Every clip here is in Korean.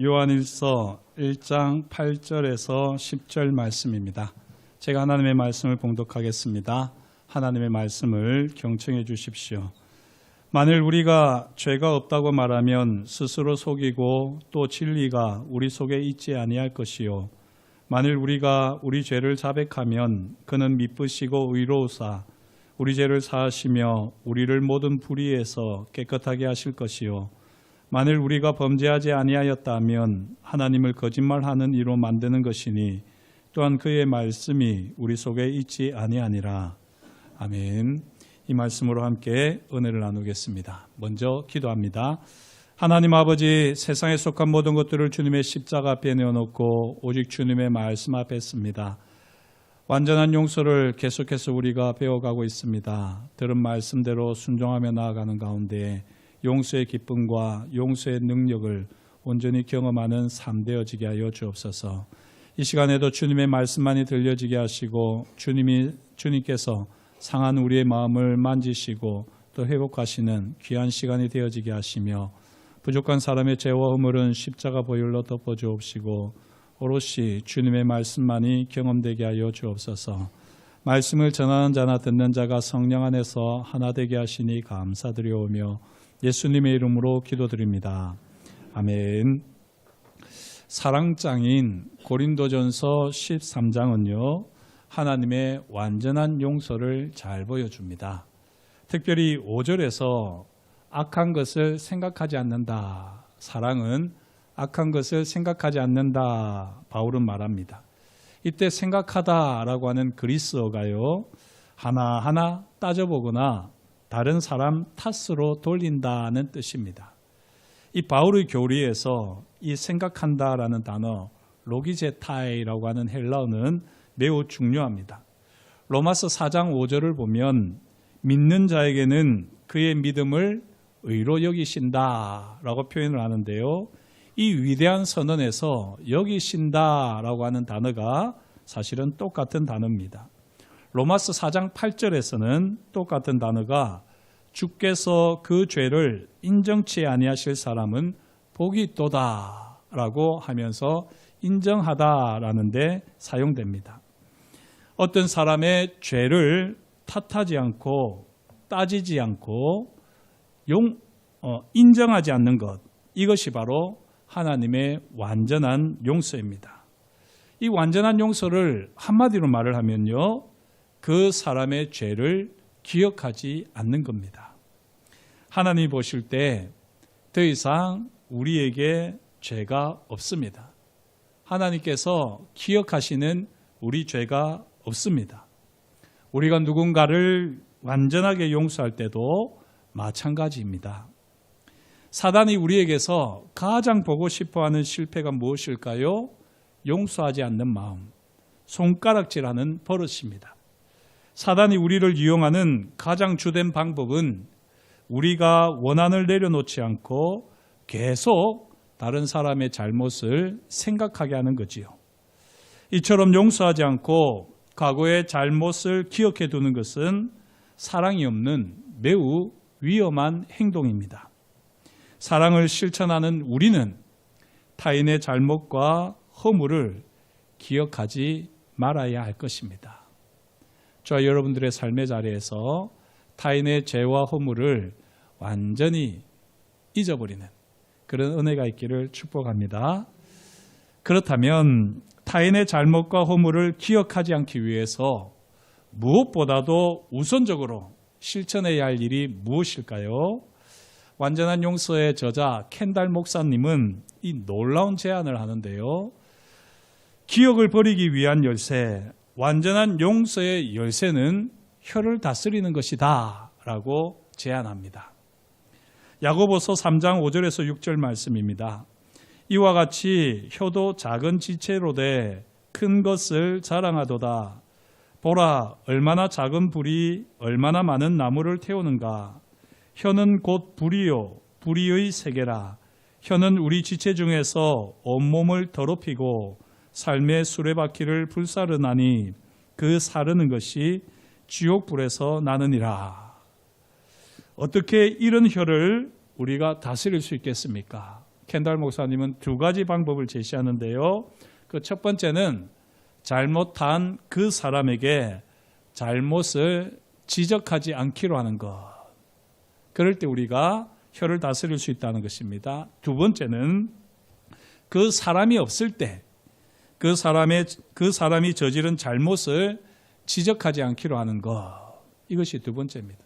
요한일서 1장 8절에서 10절 말씀입니다. 제가 하나님의 말씀을 봉독하겠습니다. 하나님의 말씀을 경청해 주십시오. 만일 우리가 죄가 없다고 말하면 스스로 속이고 또 진리가 우리 속에 있지 아니할 것이요. 만일 우리가 우리 죄를 자백하면 그는 미쁘시고 의로우사 우리 죄를 사하시며 우리를 모든 불의에서 깨끗하게 하실 것이요. 만일 우리가 범죄하지 아니하였다면 하나님을 거짓말하는 이로 만드는 것이니 또한 그의 말씀이 우리 속에 있지 아니하니라. 아멘. 이 말씀으로 함께 은혜를 나누겠습니다. 먼저 기도합니다. 하나님 아버지, 세상에 속한 모든 것들을 주님의 십자가 앞에 내어놓고 오직 주님의 말씀 앞에 씁니다. 완전한 용서를 계속해서 우리가 배워가고 있습니다. 들은 말씀대로 순종하며 나아가는 가운데 용서의 기쁨과 용서의 능력을 온전히 경험하는 삶 되어지게 하여 주옵소서. 이 시간에도 주님의 말씀만이 들려지게 하시고 주님께서 상한 우리의 마음을 만지시고 또 회복하시는 귀한 시간이 되어지게 하시며 부족한 사람의 죄와 허물은 십자가 보혈로 덮어주옵시고 오롯이 주님의 말씀만이 경험되게 하여 주옵소서. 말씀을 전하는 자나 듣는 자가 성령 안에서 하나 되게 하시니 감사드리오며 예수님의 이름으로 기도드립니다. 아멘. 사랑장인 고린도전서 13장은요. 하나님의 완전한 용서를 잘 보여줍니다. 특별히 5절에서 악한 것을 생각하지 않는다. 사랑은 악한 것을 생각하지 않는다. 바울은 말합니다. 이때 생각하다라고 하는 그리스어가요. 하나하나 따져보거나 다른 사람 탓으로 돌린다는 뜻입니다. 이 바울의 교리에서 이 생각한다라는 단어 로기제타이라고 하는 헬라어는 매우 중요합니다. 로마서 4장 5절을 보면 믿는 자에게는 그의 믿음을 의로 여기신다라고 표현을 하는데요. 이 위대한 선언에서 여기신다라고 하는 단어가 사실은 똑같은 단어입니다. 로마서 4장 8절에서는 똑같은 단어가 주께서 그 죄를 인정치 아니하실 사람은 복이 있도다 라고 하면서 인정하다라는 데 사용됩니다. 어떤 사람의 죄를 탓하지 않고 따지지 않고 인정하지 않는 것, 이것이 바로 하나님의 완전한 용서입니다. 이 완전한 용서를 한마디로 말을 하면요. 그 사람의 죄를 기억하지 않는 겁니다. 하나님이 보실 때 더 이상 우리에게 죄가 없습니다. 하나님께서 기억하시는 우리 죄가 없습니다. 우리가 누군가를 완전하게 용서할 때도 마찬가지입니다. 사단이 우리에게서 가장 보고 싶어하는 실패가 무엇일까요? 용서하지 않는 마음, 손가락질하는 버릇입니다. 사단이 우리를 이용하는 가장 주된 방법은 우리가 원한을 내려놓지 않고 계속 다른 사람의 잘못을 생각하게 하는 거지요. 이처럼 용서하지 않고 과거의 잘못을 기억해 두는 것은 사랑이 없는 매우 위험한 행동입니다. 사랑을 실천하는 우리는 타인의 잘못과 허물을 기억하지 말아야 할 것입니다. 저와 여러분들의 삶의 자리에서 타인의 죄와 허물을 완전히 잊어버리는 그런 은혜가 있기를 축복합니다. 그렇다면 타인의 잘못과 허물을 기억하지 않기 위해서 무엇보다도 우선적으로 실천해야 할 일이 무엇일까요? 완전한 용서의 저자 켄달 목사님은 이 놀라운 제안을 하는데요. 기억을 버리기 위한 열쇠, 완전한 용서의 열쇠는 혀를 다스리는 것이다 라고 제안합니다. 야고보서 3장 5절에서 6절 말씀입니다. 이와 같이 혀도 작은 지체로되 큰 것을 자랑하도다. 보라, 얼마나 작은 불이 얼마나 많은 나무를 태우는가. 혀는 곧 불이요 불의의 세계라. 혀는 우리 지체 중에서 온몸을 더럽히고 삶의 수레바퀴를 불사르나니 그 사르는 것이 지옥불에서 나느니라. 어떻게 이런 혀를 우리가 다스릴 수 있겠습니까? 켄달 목사님은 두 가지 방법을 제시하는데요. 그 첫 번째는 잘못한 그 사람에게 잘못을 지적하지 않기로 하는 것. 그럴 때 우리가 혀를 다스릴 수 있다는 것입니다. 두 번째는 그 사람이 없을 때 그 사람이 저지른 잘못을 지적하지 않기로 하는 것. 이것이 두 번째입니다.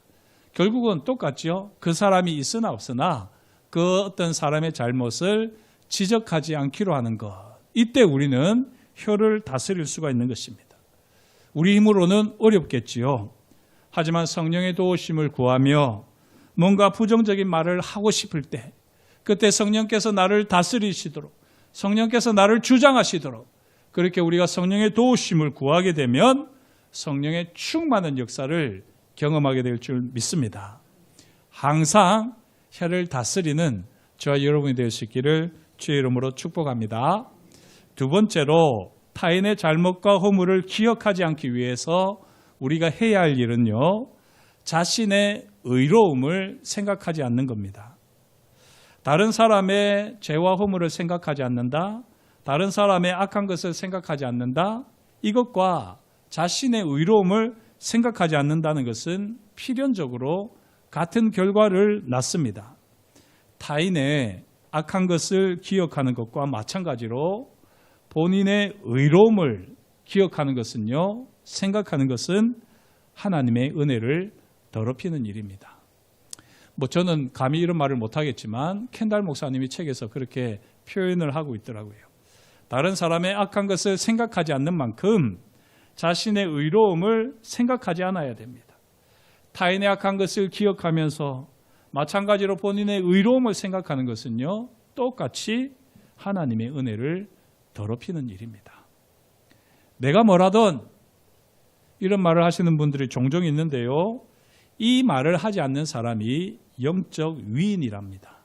결국은 똑같죠. 그 사람이 있으나 없으나 그 어떤 사람의 잘못을 지적하지 않기로 하는 것. 이때 우리는 혀를 다스릴 수가 있는 것입니다. 우리 힘으로는 어렵겠지요. 하지만 성령의 도우심을 구하며 뭔가 부정적인 말을 하고 싶을 때 그때 성령께서 나를 다스리시도록 성령께서 나를 주장하시도록 그렇게 우리가 성령의 도우심을 구하게 되면 성령의 충만한 역사를 경험하게 될 줄 믿습니다. 항상 혀를 다스리는 저와 여러분이 될 수 있기를 주의 이름으로 축복합니다. 두 번째로 타인의 잘못과 허물을 기억하지 않기 위해서 우리가 해야 할 일은요. 자신의 의로움을 생각하지 않는 겁니다. 다른 사람의 죄와 허물을 생각하지 않는다. 다른 사람의 악한 것을 생각하지 않는다. 이것과 자신의 의로움을 생각하지 않는다는 것은 필연적으로 같은 결과를 낳습니다. 타인의 악한 것을 기억하는 것과 마찬가지로 본인의 의로움을 기억하는 것은요, 생각하는 것은 하나님의 은혜를 더럽히는 일입니다. 저는 감히 이런 말을 못하겠지만 켄달 목사님이 책에서 그렇게 표현을 하고 있더라고요. 다른 사람의 악한 것을 생각하지 않는 만큼 자신의 의로움을 생각하지 않아야 됩니다. 타인의 악한 것을 기억하면서 마찬가지로 본인의 의로움을 생각하는 것은요, 똑같이 하나님의 은혜를 더럽히는 일입니다. 내가 뭐라든 이런 말을 하시는 분들이 종종 있는데요. 이 말을 하지 않는 사람이 영적 위인이랍니다.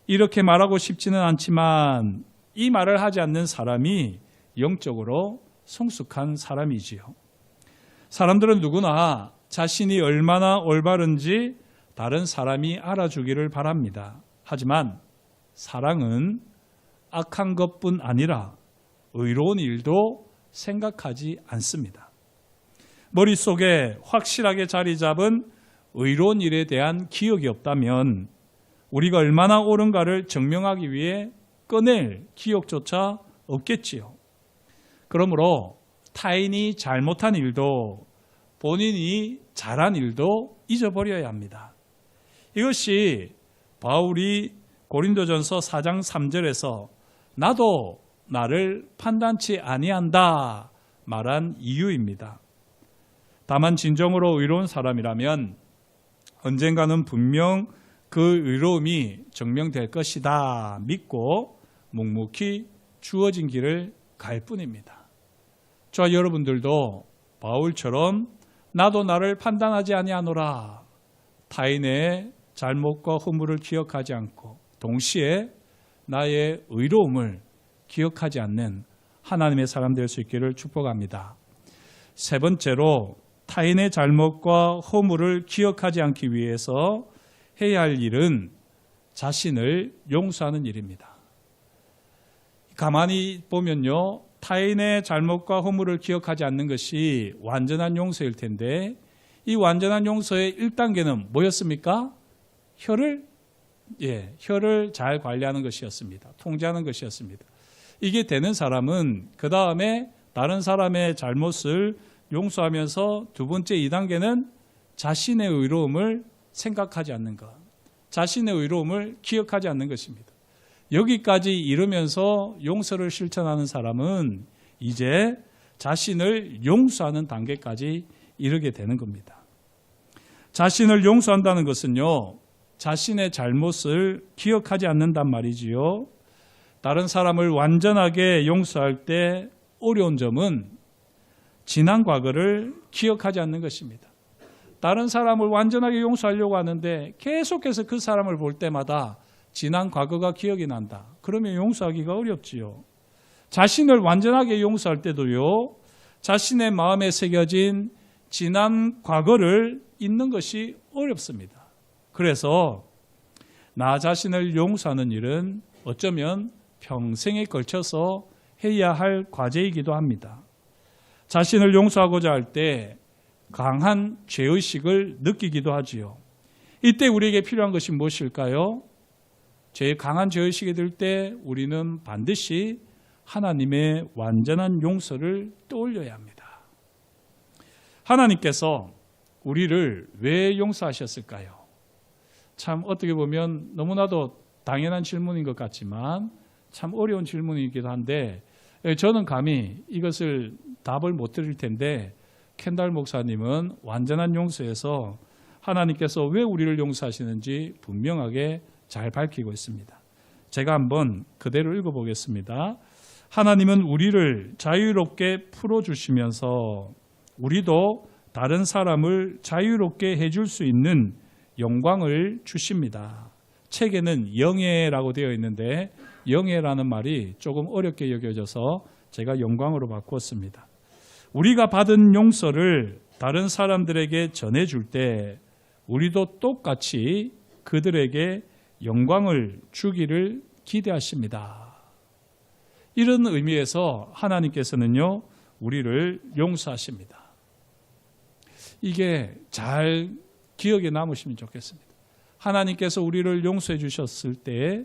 이렇게 말하고 싶지는 않지만 이 말을 하지 않는 사람이 영적으로 성숙한 사람이지요. 사람들은 누구나 자신이 얼마나 올바른지 다른 사람이 알아주기를 바랍니다. 하지만 사랑은 악한 것뿐 아니라 의로운 일도 생각하지 않습니다. 머릿속에 확실하게 자리 잡은 의로운 일에 대한 기억이 없다면 우리가 얼마나 옳은가를 증명하기 위해 꺼낼 기억조차 없겠지요. 그러므로 타인이 잘못한 일도 본인이 잘한 일도 잊어버려야 합니다. 이것이 바울이 고린도전서 4장 3절에서 나도 나를 판단치 아니한다 말한 이유입니다. 다만 진정으로 의로운 사람이라면 언젠가는 분명 그 의로움이 증명될 것이다 믿고 묵묵히 주어진 길을 갈 뿐입니다. 저와 여러분들도 바울처럼 나도 나를 판단하지 아니하노라 타인의 잘못과 허물을 기억하지 않고 동시에 나의 의로움을 기억하지 않는 하나님의 사람 될 수 있기를 축복합니다. 세 번째로 타인의 잘못과 허물을 기억하지 않기 위해서 해야 할 일은 자신을 용서하는 일입니다. 가만히 보면요. 타인의 잘못과 허물을 기억하지 않는 것이 완전한 용서일 텐데 이 완전한 용서의 1단계는 뭐였습니까? 혀를 잘 관리하는 것이었습니다. 통제하는 것이었습니다. 이게 되는 사람은 그 다음에 다른 사람의 잘못을 용서하면서 두 번째 2단계는 자신의 의로움을 생각하지 않는 것, 자신의 의로움을 기억하지 않는 것입니다. 여기까지 이르면서 용서를 실천하는 사람은 이제 자신을 용서하는 단계까지 이르게 되는 겁니다. 자신을 용서한다는 것은요, 자신의 잘못을 기억하지 않는단 말이지요. 다른 사람을 완전하게 용서할 때 어려운 점은 지난 과거를 기억하지 않는 것입니다. 다른 사람을 완전하게 용서하려고 하는데 계속해서 그 사람을 볼 때마다 지난 과거가 기억이 난다. 그러면 용서하기가 어렵지요. 자신을 완전하게 용서할 때도요. 자신의 마음에 새겨진 지난 과거를 잊는 것이 어렵습니다. 그래서 나 자신을 용서하는 일은 어쩌면 평생에 걸쳐서 해야 할 과제이기도 합니다. 자신을 용서하고자 할 때 강한 죄의식을 느끼기도 하지요. 이때 우리에게 필요한 것이 무엇일까요? 강한 죄의식이 들 때 우리는 반드시 하나님의 완전한 용서를 떠올려야 합니다. 하나님께서 우리를 왜 용서하셨을까요? 참 어떻게 보면 너무나도 당연한 질문인 것 같지만 참 어려운 질문이기도 한데 저는 감히 이것을 답을 못 드릴 텐데 켄달 목사님은 완전한 용서에서 하나님께서 왜 우리를 용서하시는지 분명하게 잘 밝히고 있습니다. 제가 한번 그대로 읽어보겠습니다. 하나님은 우리를 자유롭게 풀어주시면서 우리도 다른 사람을 자유롭게 해줄 수 있는 영광을 주십니다. 책에는 영예라고 되어 있는데 영예라는 말이 조금 어렵게 여겨져서 제가 영광으로 바꾸었습니다. 우리가 받은 용서를 다른 사람들에게 전해줄 때 우리도 똑같이 그들에게 영광을 주기를 기대하십니다. 이런 의미에서 하나님께서는요, 우리를 용서하십니다. 이게 잘 기억에 남으시면 좋겠습니다. 하나님께서 우리를 용서해 주셨을 때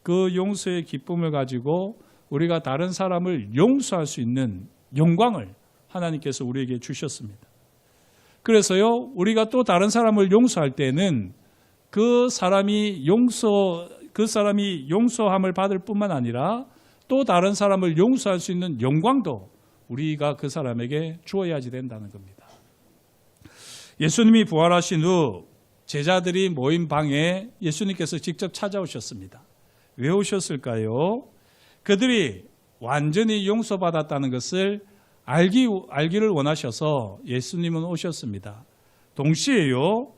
그 용서의 기쁨을 가지고 우리가 다른 사람을 용서할 수 있는 영광을 하나님께서 우리에게 주셨습니다. 그래서요, 우리가 또 다른 사람을 용서할 때는 그 사람이 용서함을 받을 뿐만 아니라 또 다른 사람을 용서할 수 있는 영광도 우리가 그 사람에게 주어야지 된다는 겁니다. 예수님이 부활하신 후 제자들이 모인 방에 예수님께서 직접 찾아오셨습니다. 왜 오셨을까요? 그들이 완전히 용서받았다는 것을 알기를 원하셔서 예수님은 오셨습니다. 동시에요,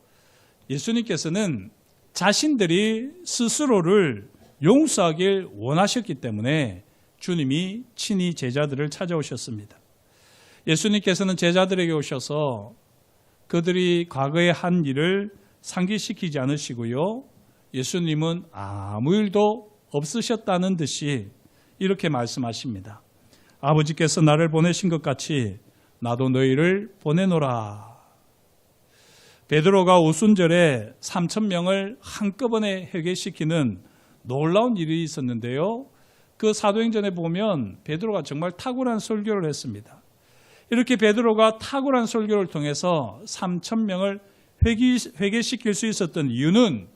예수님께서는 자신들이 스스로를 용서하길 원하셨기 때문에 주님이 친히 제자들을 찾아오셨습니다. 예수님께서는 제자들에게 오셔서 그들이 과거에 한 일을 상기시키지 않으시고요, 예수님은 아무 일도 없으셨다는 듯이 이렇게 말씀하십니다. 아버지께서 나를 보내신 것 같이 나도 너희를 보내노라. 베드로가 오순절에 3,000명을 한꺼번에 회개시키는 놀라운 일이 있었는데요, 그 사도행전에 보면 베드로가 정말 탁월한 설교를 했습니다. 이렇게 베드로가 탁월한 설교를 통해서 3,000명을 회개시킬 수 있었던 이유는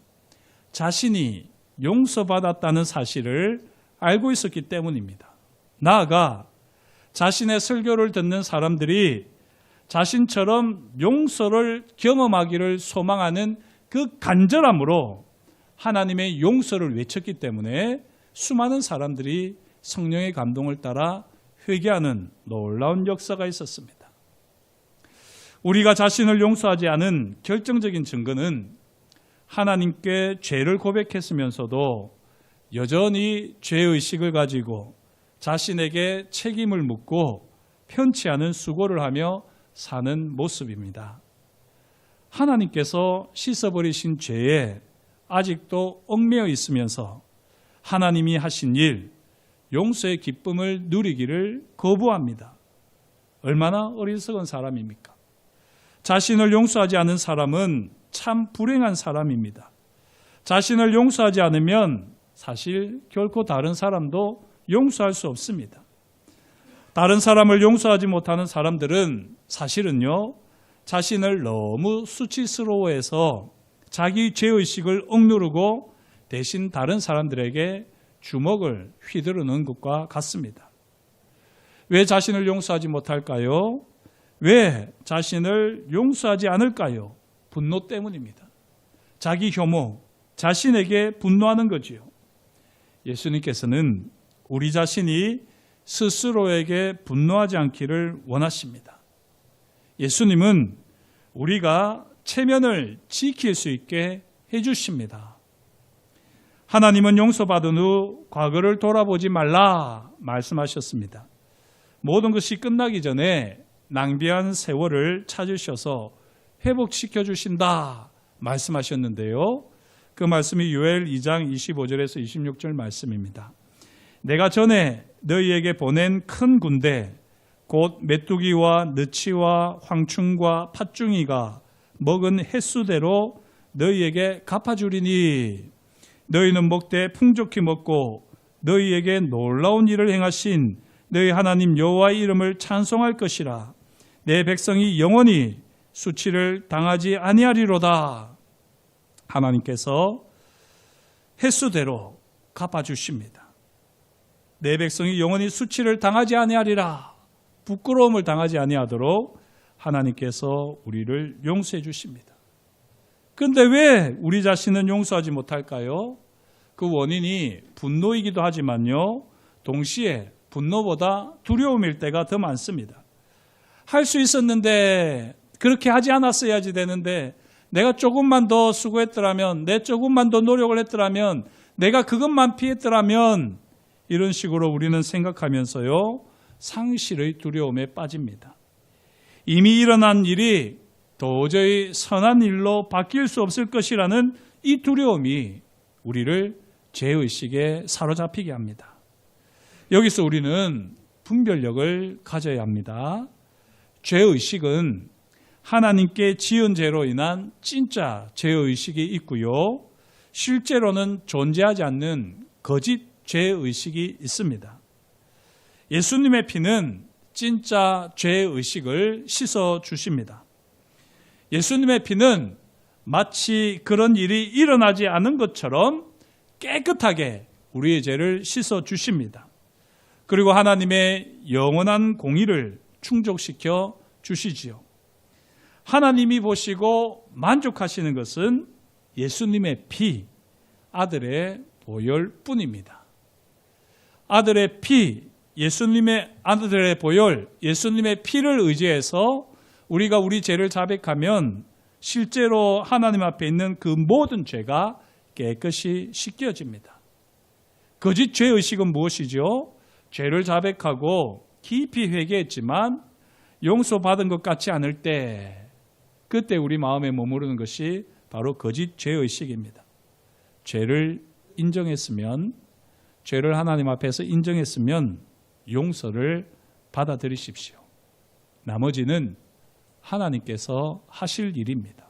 자신이 용서받았다는 사실을 알고 있었기 때문입니다. 나아가 자신의 설교를 듣는 사람들이 자신처럼 용서를 경험하기를 소망하는 그 간절함으로 하나님의 용서를 외쳤기 때문에 수많은 사람들이 성령의 감동을 따라 회개하는 놀라운 역사가 있었습니다. 우리가 자신을 용서하지 않은 결정적인 증거는 하나님께 죄를 고백했으면서도 여전히 죄의식을 가지고 자신에게 책임을 묻고 편치 않은 수고를 하며 사는 모습입니다. 하나님께서 씻어버리신 죄에 아직도 얽매여 있으면서 하나님이 하신 일, 용서의 기쁨을 누리기를 거부합니다. 얼마나 어리석은 사람입니까? 자신을 용서하지 않은 사람은 참 불행한 사람입니다. 자신을 용서하지 않으면 사실 결코 다른 사람도 용서할 수 없습니다. 다른 사람을 용서하지 못하는 사람들은 사실은요, 자신을 너무 수치스러워해서 자기 죄의식을 억누르고 대신 다른 사람들에게 주먹을 휘두르는 것과 같습니다. 왜 자신을 용서하지 못할까요? 왜 자신을 용서하지 않을까요? 분노 때문입니다. 자기 혐오, 자신에게 분노하는 거지요. 예수님께서는 우리 자신이 스스로에게 분노하지 않기를 원하십니다. 예수님은 우리가 체면을 지킬 수 있게 해주십니다. 하나님은 용서받은 후 과거를 돌아보지 말라 말씀하셨습니다. 모든 것이 끝나기 전에 낭비한 세월을 찾으셔서 회복시켜 주신다 말씀하셨는데요. 그 말씀이 요엘 2장 25절에서 26절 말씀입니다. 내가 전에 너희에게 보낸 큰 군대 곧 메뚜기와 느치와 황충과 팥중이가 먹은 횟수대로 너희에게 갚아주리니 너희는 먹되 풍족히 먹고 너희에게 놀라운 일을 행하신 너희 하나님 여호와의 이름을 찬송할 것이라. 내 백성이 영원히 수치를 당하지 아니하리로다. 하나님께서 횟수대로 갚아주십니다. 내 백성이 영원히 수치를 당하지 아니하리라. 부끄러움을 당하지 아니하도록 하나님께서 우리를 용서해 주십니다. 그런데 왜 우리 자신은 용서하지 못할까요? 그 원인이 분노이기도 하지만요, 동시에 분노보다 두려움일 때가 더 많습니다. 할 수 있었는데, 그렇게 하지 않았어야지 되는데, 내가 조금만 더 수고했더라면, 내 조금만 더 노력을 했더라면, 내가 그것만 피했더라면, 이런 식으로 우리는 생각하면서요, 상실의 두려움에 빠집니다. 이미 일어난 일이 도저히 선한 일로 바뀔 수 없을 것이라는 이 두려움이 우리를 죄의식에 사로잡히게 합니다. 여기서 우리는 분별력을 가져야 합니다. 죄의식은 하나님께 지은 죄로 인한 진짜 죄의식이 있고요, 실제로는 존재하지 않는 거짓 죄의식이 있습니다. 예수님의 피는 진짜 죄의식을 씻어주십니다. 예수님의 피는 마치 그런 일이 일어나지 않은 것처럼 깨끗하게 우리의 죄를 씻어주십니다. 그리고 하나님의 영원한 공의를 충족시켜 주시지요. 하나님이 보시고 만족하시는 것은 예수님의 피, 아들의 보혈뿐입니다. 아들의 피, 예수님의 아들의 보혈, 예수님의 피를 의지해서 우리가 우리 죄를 자백하면 실제로 하나님 앞에 있는 그 모든 죄가 깨끗이 씻겨집니다. 거짓 죄의식은 무엇이죠? 죄를 자백하고 깊이 회개했지만 용서받은 것 같지 않을 때, 그때 우리 마음에 머무르는 것이 바로 거짓 죄의식입니다. 죄를 인정했으면, 죄를 하나님 앞에서 인정했으면 용서를 받아들이십시오. 나머지는 하나님께서 하실 일입니다.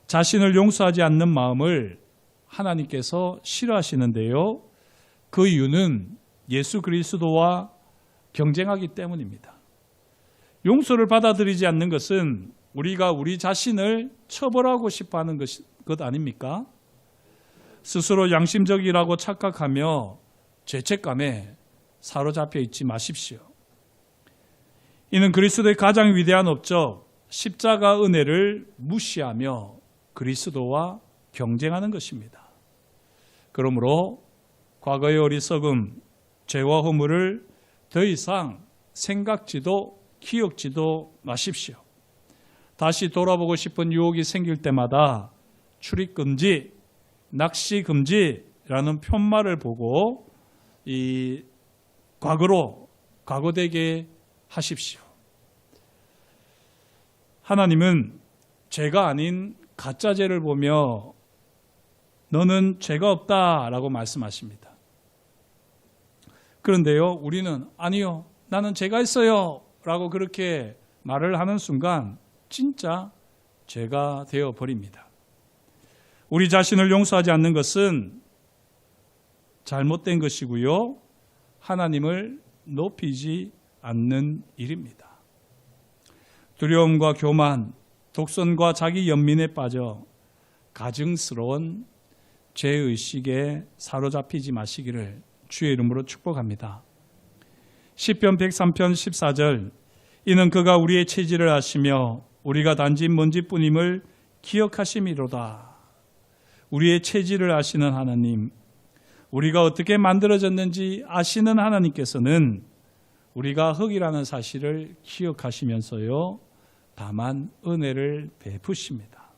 자신을 용서하지 않는 마음을 하나님께서 싫어하시는데요, 그 이유는 예수 그리스도와 경쟁하기 때문입니다. 용서를 받아들이지 않는 것은 우리가 우리 자신을 처벌하고 싶어하는 것 아닙니까? 스스로 양심적이라고 착각하며 죄책감에 사로잡혀 있지 마십시오. 이는 그리스도의 가장 위대한 업적 십자가 은혜를 무시하며 그리스도와 경쟁하는 것입니다. 그러므로 과거의 어리석음, 죄와 허물을 더 이상 생각지도 기억지도 마십시오. 다시 돌아보고 싶은 유혹이 생길 때마다 출입금지, 낚시금지라는 편말을 보고 이 과거로 과거되게 하십시오. 하나님은 죄가 아닌 가짜 죄를 보며 너는 죄가 없다라고 말씀하십니다. 그런데요, 우리는 아니요, 나는 죄가 있어요 라고 그렇게 말을 하는 순간 진짜 죄가 되어버립니다. 우리 자신을 용서하지 않는 것은 잘못된 것이고요, 하나님을 높이지 않는 일입니다. 두려움과 교만, 독선과 자기 연민에 빠져 가증스러운 죄의식에 사로잡히지 마시기를 주의 이름으로 축복합니다. 시편 103편 14절, 이는 그가 우리의 체질을 아시며 우리가 단지 먼지뿐임을 기억하심이로다. 우리의 체질을 아시는 하나님, 우리가 어떻게 만들어졌는지 아시는 하나님께서는 우리가 흙이라는 사실을 기억하시면서요, 다만 은혜를 베푸십니다.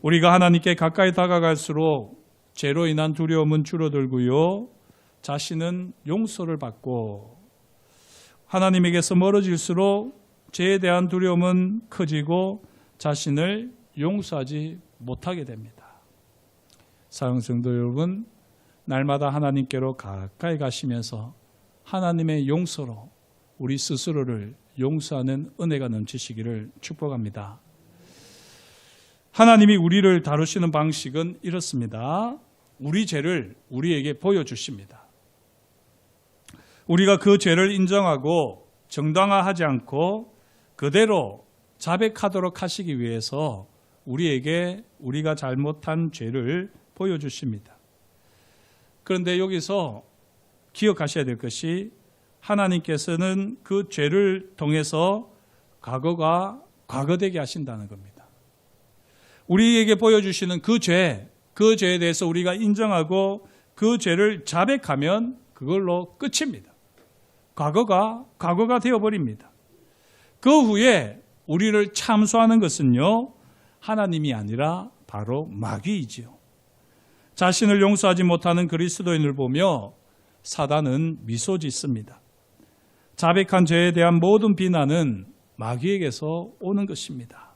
우리가 하나님께 가까이 다가갈수록 죄로 인한 두려움은 줄어들고요, 자신은 용서를 받고, 하나님에게서 멀어질수록 죄에 대한 두려움은 커지고 자신을 용서하지 못하게 됩니다. 사랑하는 성도 여러분, 날마다 하나님께로 가까이 가시면서 하나님의 용서로 우리 스스로를 용서하는 은혜가 넘치시기를 축복합니다. 하나님이 우리를 다루시는 방식은 이렇습니다. 우리 죄를 우리에게 보여주십니다. 우리가 그 죄를 인정하고 정당화하지 않고 그대로 자백하도록 하시기 위해서 우리에게 우리가 잘못한 죄를 보여주십니다. 그런데 여기서 기억하셔야 될 것이 하나님께서는 그 죄를 통해서 과거가 과거되게 하신다는 겁니다. 우리에게 보여주시는 그 죄에 대해서 우리가 인정하고 그 죄를 자백하면 그걸로 끝입니다. 과거가 되어버립니다. 그 후에 우리를 참소하는 것은요, 하나님이 아니라 바로 마귀이지요. 자신을 용서하지 못하는 그리스도인을 보며 사단은 미소 짓습니다. 자백한 죄에 대한 모든 비난은 마귀에게서 오는 것입니다.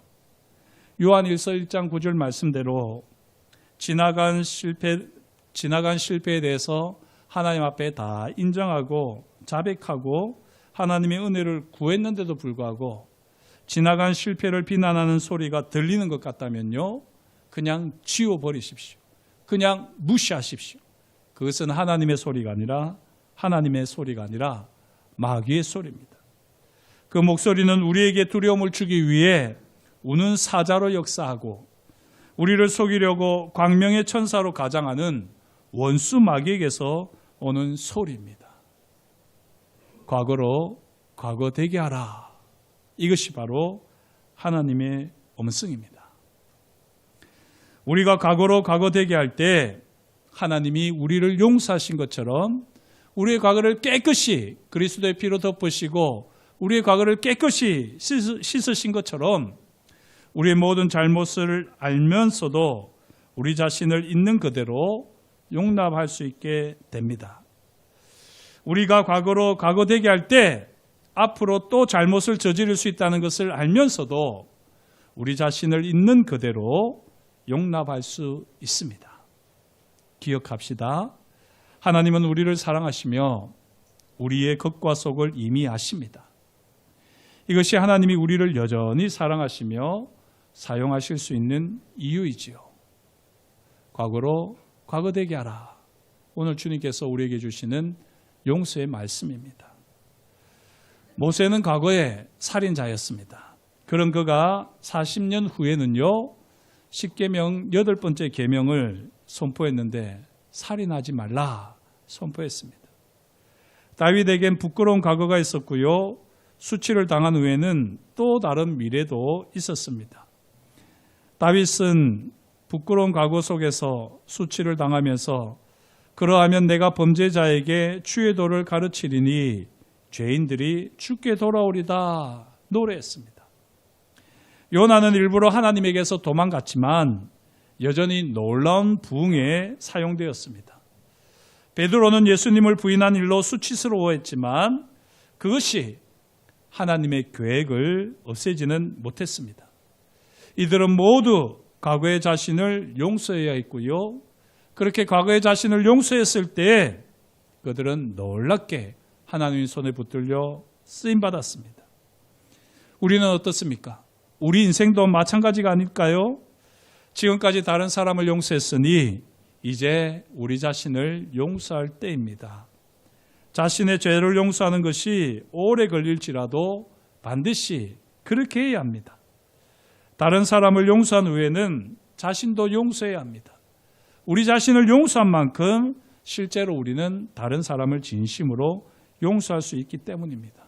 요한일서 1장 9절 말씀대로 지나간 실패에 대해서 하나님 앞에 다 인정하고 자백하고 하나님의 은혜를 구했는데도 불구하고 지나간 실패를 비난하는 소리가 들리는 것 같다면요, 그냥 지워버리십시오. 그냥 무시하십시오. 그것은 하나님의 소리가 아니라 마귀의 소리입니다. 그 목소리는 우리에게 두려움을 주기 위해 우는 사자로 역사하고 우리를 속이려고 광명의 천사로 가장하는 원수 마귀에게서 오는 소리입니다. 과거로 과거되게 하라. 이것이 바로 하나님의 음성입니다. 우리가 과거로 과거되게 할 때 하나님이 우리를 용서하신 것처럼 우리의 과거를 깨끗이 그리스도의 피로 덮으시고 우리의 과거를 깨끗이 씻으신 것처럼 우리의 모든 잘못을 알면서도 우리 자신을 있는 그대로 용납할 수 있게 됩니다. 우리가 과거로 과거되게 할 때 앞으로 또 잘못을 저지를 수 있다는 것을 알면서도 우리 자신을 있는 그대로 용납할 수 있습니다. 기억합시다. 하나님은 우리를 사랑하시며 우리의 겉과 속을 이미 아십니다. 이것이 하나님이 우리를 여전히 사랑하시며 사용하실 수 있는 이유이지요. 과거로 과거되게 하라. 오늘 주님께서 우리에게 주시는 용서의 말씀입니다. 모세는 과거에 살인자였습니다. 그런 그가 40년 후에는요, 10계명 8번째 계명을 선포했는데 살인하지 말라 선포했습니다. 다윗에겐 부끄러운 과거가 있었고요, 수치를 당한 후에는 또 다른 미래도 있었습니다. 다윗은 부끄러운 과거 속에서 수치를 당하면서 그러하면 내가 범죄자에게 주의 도를 가르치리니 죄인들이 주께 돌아오리다 노래했습니다. 요나는 일부러 하나님에게서 도망갔지만 여전히 놀라운 부흥에 사용되었습니다. 베드로는 예수님을 부인한 일로 수치스러워했지만 그것이 하나님의 계획을 없애지는 못했습니다. 이들은 모두 과거의 자신을 용서해야 했고요, 그렇게 과거의 자신을 용서했을 때 그들은 놀랍게 하나님의 손에 붙들려 쓰임받았습니다. 우리는 어떻습니까? 우리 인생도 마찬가지가 아닐까요? 지금까지 다른 사람을 용서했으니 이제 우리 자신을 용서할 때입니다. 자신의 죄를 용서하는 것이 오래 걸릴지라도 반드시 그렇게 해야 합니다. 다른 사람을 용서한 후에는 자신도 용서해야 합니다. 우리 자신을 용서한 만큼 실제로 우리는 다른 사람을 진심으로 용서할 수 있기 때문입니다.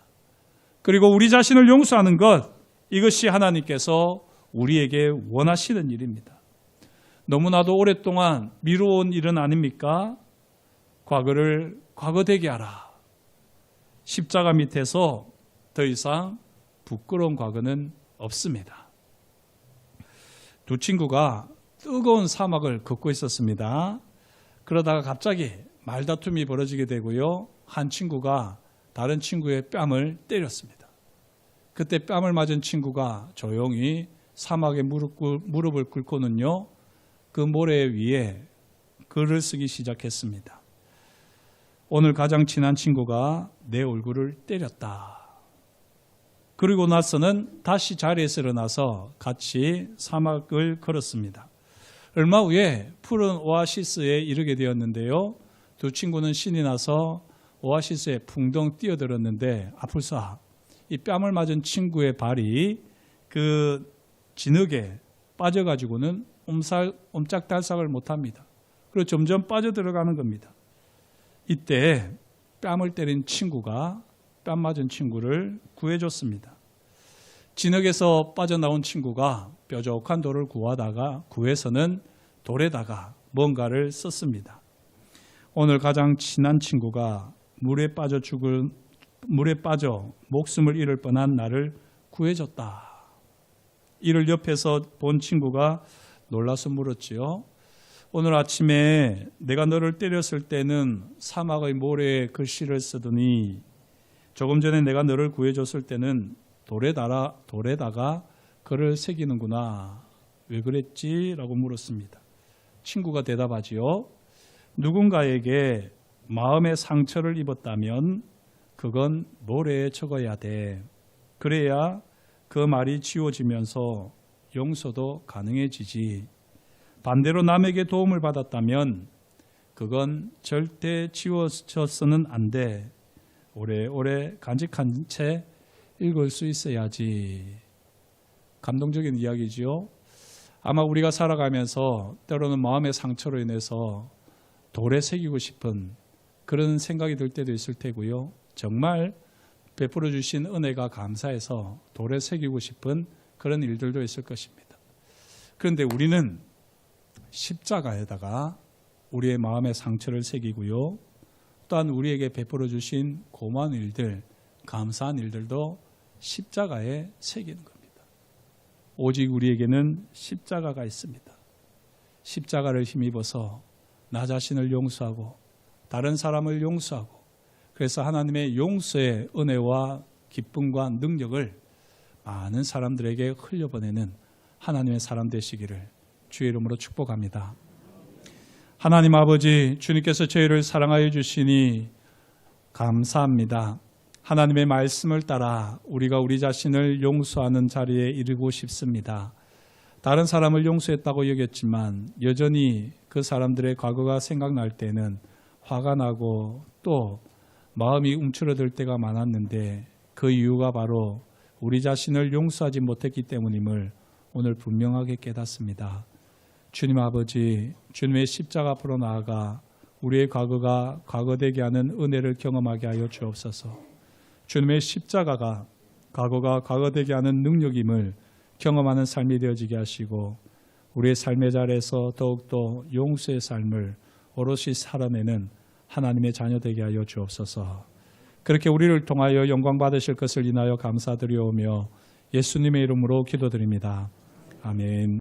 그리고 우리 자신을 용서하는 것, 이것이 하나님께서 우리에게 원하시는 일입니다. 너무나도 오랫동안 미루어온 일은 아닙니까? 과거를 과거되게 하라. 십자가 밑에서 더 이상 부끄러운 과거는 없습니다. 두 친구가 뜨거운 사막을 걷고 있었습니다. 그러다가 갑자기 말다툼이 벌어지게 되고요, 한 친구가 다른 친구의 뺨을 때렸습니다. 그때 뺨을 맞은 친구가 조용히 사막에 무릎을 꿇고는요, 그 모래 위에 글을 쓰기 시작했습니다. 오늘 가장 친한 친구가 내 얼굴을 때렸다. 그리고 나서는 다시 자리에서 일어나서 같이 사막을 걸었습니다. 얼마 후에 푸른 오아시스에 이르게 되었는데요. 두 친구는 신이 나서 오아시스에 풍덩 뛰어들었는데 아플싸 이 뺨을 맞은 친구의 발이 그 진흙에 빠져가지고는 옴짝달싹을 못합니다. 그리고 점점 빠져들어가는 겁니다. 이때 뺨을 때린 친구가 뺨 맞은 친구를 구해줬습니다. 진흙에서 빠져나온 친구가 뾰족한 돌을 구해서는 돌에다가 뭔가를 썼습니다. 오늘 가장 친한 친구가 물에 빠져 목숨을 잃을 뻔한 나를 구해줬다. 이를 옆에서 본 친구가 놀라서 물었지요. 오늘 아침에 내가 너를 때렸을 때는 사막의 모래에 글씨를 쓰더니 조금 전에 내가 너를 구해줬을 때는 돌에다가 글을 새기는구나. 왜 그랬지? 라고 물었습니다. 친구가 대답하지요. 누군가에게 마음의 상처를 입었다면 그건 모래에 적어야 돼. 그래야 그 말이 지워지면서 용서도 가능해지지. 반대로 남에게 도움을 받았다면 그건 절대 지워져서는 안 돼. 오래오래 간직한 채 읽을 수 있어야지. 감동적인 이야기지요. 아마 우리가 살아가면서 때로는 마음의 상처로 인해서 돌에 새기고 싶은 그런 생각이 들 때도 있을 테고요. 정말 베풀어 주신 은혜가 감사해서 돌에 새기고 싶은 그런 일들도 있을 것입니다. 그런데 우리는 십자가에다가 우리의 마음의 상처를 새기고요. 또한 우리에게 베풀어 주신 고마운 일들, 감사한 일들도 십자가에 새기는 겁니다. 오직 우리에게는 십자가가 있습니다. 십자가를 힘입어서 나 자신을 용서하고 다른 사람을 용서하고 그래서 하나님의 용서의 은혜와 기쁨과 능력을 많은 사람들에게 흘려보내는 하나님의 사람 되시기를 주의 이름으로 축복합니다. 하나님 아버지, 주님께서 저희를 사랑하여 주시니 감사합니다. 하나님의 말씀을 따라 우리가 우리 자신을 용서하는 자리에 이르고 싶습니다. 다른 사람을 용서했다고 여겼지만 여전히 그 사람들의 과거가 생각날 때는 화가 나고 또 마음이 움츠러들 때가 많았는데 그 이유가 바로 우리 자신을 용서하지 못했기 때문임을 오늘 분명하게 깨닫습니다. 주님 아버지, 주님의 십자가 앞으로 나아가 우리의 과거가 과거되게 하는 은혜를 경험하게 하여 주옵소서. 주님의 십자가가 과거가 과거되게 하는 능력임을 경험하는 삶이 되어지게 하시고 우리의 삶의 자리에서 더욱더 용서의 삶을 오롯이 살아내는 하나님의 자녀 되게 하여 주옵소서. 그렇게 우리를 통하여 영광 받으실 것을 인하여 감사드리오며 예수님의 이름으로 기도드립니다. 아멘.